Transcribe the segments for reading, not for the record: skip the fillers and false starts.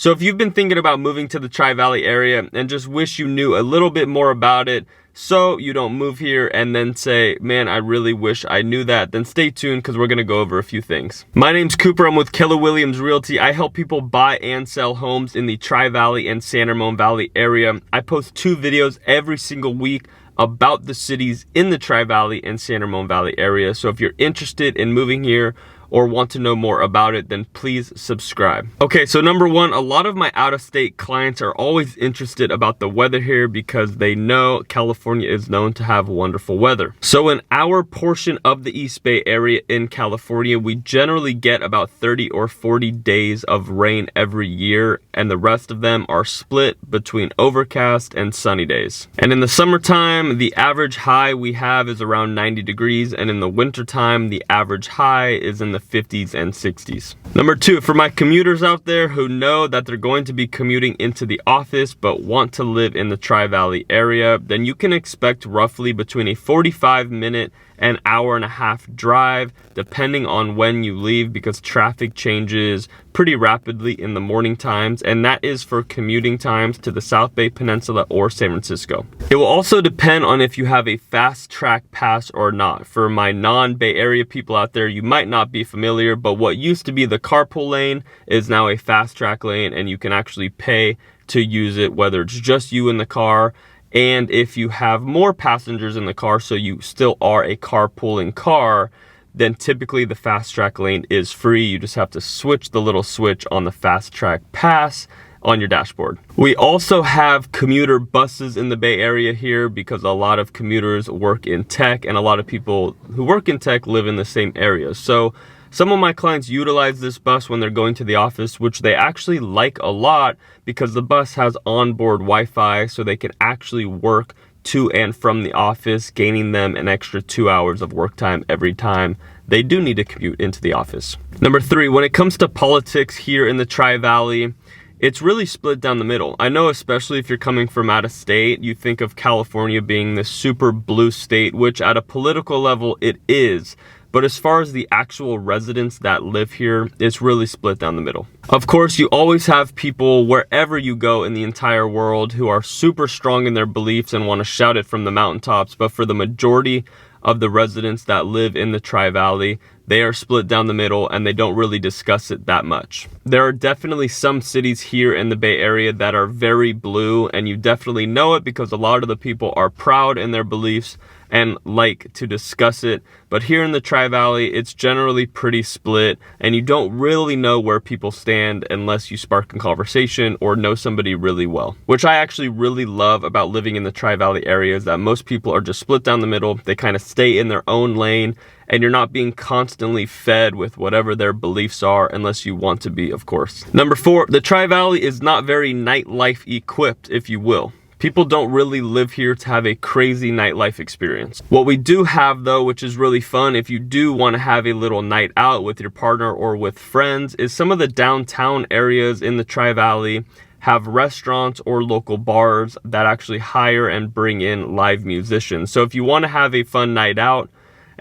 So if you've been thinking about moving to the Tri-Valley area and just wish you knew a little bit more about it so you don't move here and then say, man, I really wish I knew that, then stay tuned because we're going to go over a few things. My name's Cooper. I'm with Keller Williams Realty. I help people buy and sell homes in the Tri-Valley and San Ramon Valley area. I post 2 videos every single week about the cities in the Tri-Valley and San Ramon Valley area. So if you're interested in moving here or want to know more about it, then please subscribe. Okay, so number 1, a lot of my out-of-state clients are always interested about the weather here because they know California is known to have wonderful weather. So in our portion of the East Bay area in California, we generally get about 30 or 40 days of rain every year, and the rest of them are split between overcast and sunny days. And in the summertime, the average high we have is around 90 degrees, and in the wintertime, the average high is in the 50s and 60s. Number 2, for my commuters out there who know that they're going to be commuting into the office but want to live in the Tri-Valley area, then you can expect roughly between a 45-minute and hour-and-a-half drive depending on when you leave, because traffic changes pretty rapidly in the morning times, and that is for commuting times to the South Bay Peninsula or San Francisco. It will also depend on if you have a fast track pass or not. For my non-Bay Area people out there, you might not be familiar, but what used to be the carpool lane is now a fast track lane, and you can actually pay to use it, whether it's just you in the car, and if you have more passengers in the car, so you still are a carpooling car, then typically the fast track lane is free. You just have to switch the little switch on the fast track pass on your dashboard. We also have commuter buses in the Bay Area here because a lot of commuters work in tech, and a lot of people who work in tech live in the same area. So some of my clients utilize this bus when they're going to the office, which they actually like a lot because the bus has onboard Wi-Fi, so they can actually work to and from the office, gaining them an extra 2 hours of work time every time they do need to commute into the office. Number 3, when it comes to politics here in the Tri-Valley, it's really split down the middle. I know, especially if you're coming from out of state, you think of California being this super blue state, which at a political level it is. But as far as the actual residents that live here, it's really split down the middle. Of course, you always have people wherever you go in the entire world who are super strong in their beliefs and want to shout it from the mountaintops. But for the majority of the residents that live in the Tri-Valley, they are split down the middle and they don't really discuss it that much. There are definitely some cities here in the Bay Area that are very blue, and you definitely know it because a lot of the people are proud in their beliefs and like to discuss it. But here in the Tri-Valley, it's generally pretty split, and you don't really know where people stand unless you spark a conversation or know somebody really well. Which I actually really love about living in the Tri-Valley area is that most people are just split down the middle. They kind of stay in their own lane, and you're not being constantly fed with whatever their beliefs are, unless you want to be, of course. Number 4, the Tri-Valley is not very nightlife equipped, if you will. People don't really live here to have a crazy nightlife experience. What we do have though, which is really fun if you do want to have a little night out with your partner or with friends, is some of the downtown areas in the Tri-Valley have restaurants or local bars that actually hire and bring in live musicians. So if you want to have a fun night out,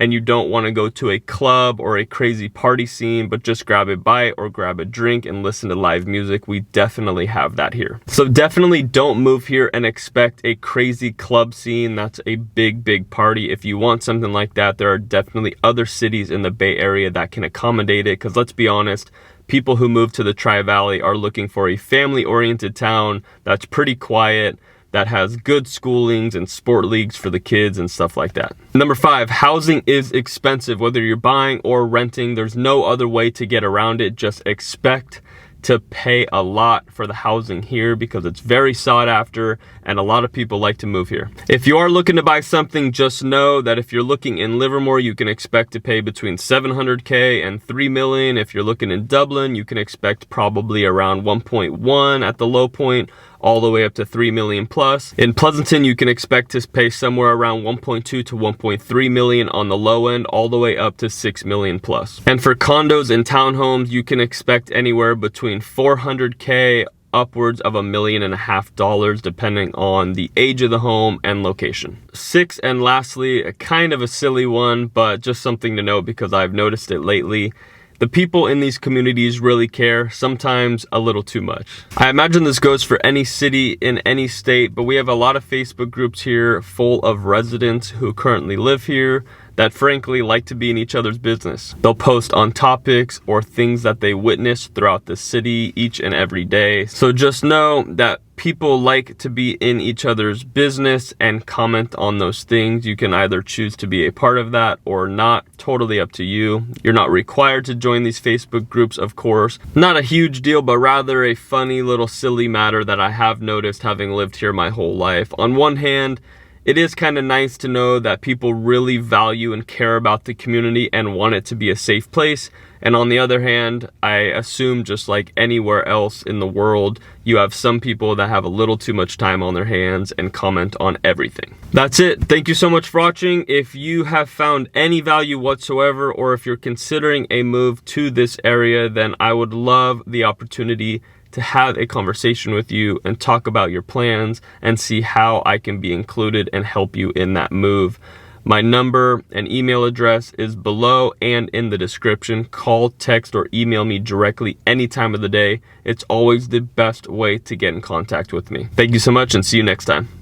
and you don't want to go to a club or a crazy party scene, but just grab a bite or grab a drink and listen to live music, we definitely have that here. So definitely don't move here and expect a crazy club scene. That's a big party. If you want something like that, there are definitely other cities in the Bay Area that can accommodate it, because let's be honest, people who move to the Tri-Valley are looking for a family-oriented town that's pretty quiet, that has good schoolings and sport leagues for the kids and stuff like that. Number 5, housing is expensive. Whether you're buying or renting, there's no other way to get around it. Just expect to pay a lot for the housing here because it's very sought after and a lot of people like to move here. If you are looking to buy something, just know that if you're looking in Livermore, you can expect to pay between $700K and $3 million. If you're looking in Dublin, you can expect probably around 1.1 at the low point, all the way up to 3 million plus. In Pleasanton, you can expect to pay somewhere around 1.2 to 1.3 million on the low end, all the way up to 6 million plus. And for condos and townhomes, you can expect anywhere between 400K upwards of $1.5 million, depending on the age of the home and location. 6, and lastly, a kind of a silly one, but just something to note because I've noticed it lately. The people in these communities really care, sometimes a little too much. I imagine this goes for any city in any state, but we have a lot of Facebook groups here full of residents who currently live here that frankly like to be in each other's business. They'll post on topics or things that they witness throughout the city each and every day. So just know that people like to be in each other's business and comment on those things. You can either choose to be a part of that or not. Totally up to you. You're not required to join these Facebook groups, of course. Not a huge deal, but rather a funny little silly matter that I have noticed having lived here my whole life. On one hand, it is kind of nice to know that people really value and care about the community and want it to be a safe place. And on the other hand, I assume just like anywhere else in the world, you have some people that have a little too much time on their hands and comment on everything. That's it. Thank you so much for watching. If you have found any value whatsoever, or if you're considering a move to this area, then I would love the opportunity to have a conversation with you and talk about your plans and see how I can be included and help you in that move. My number and email address is below and in the description. Call, text, or email me directly any time of the day. It's always the best way to get in contact with me. Thank you so much and see you next time.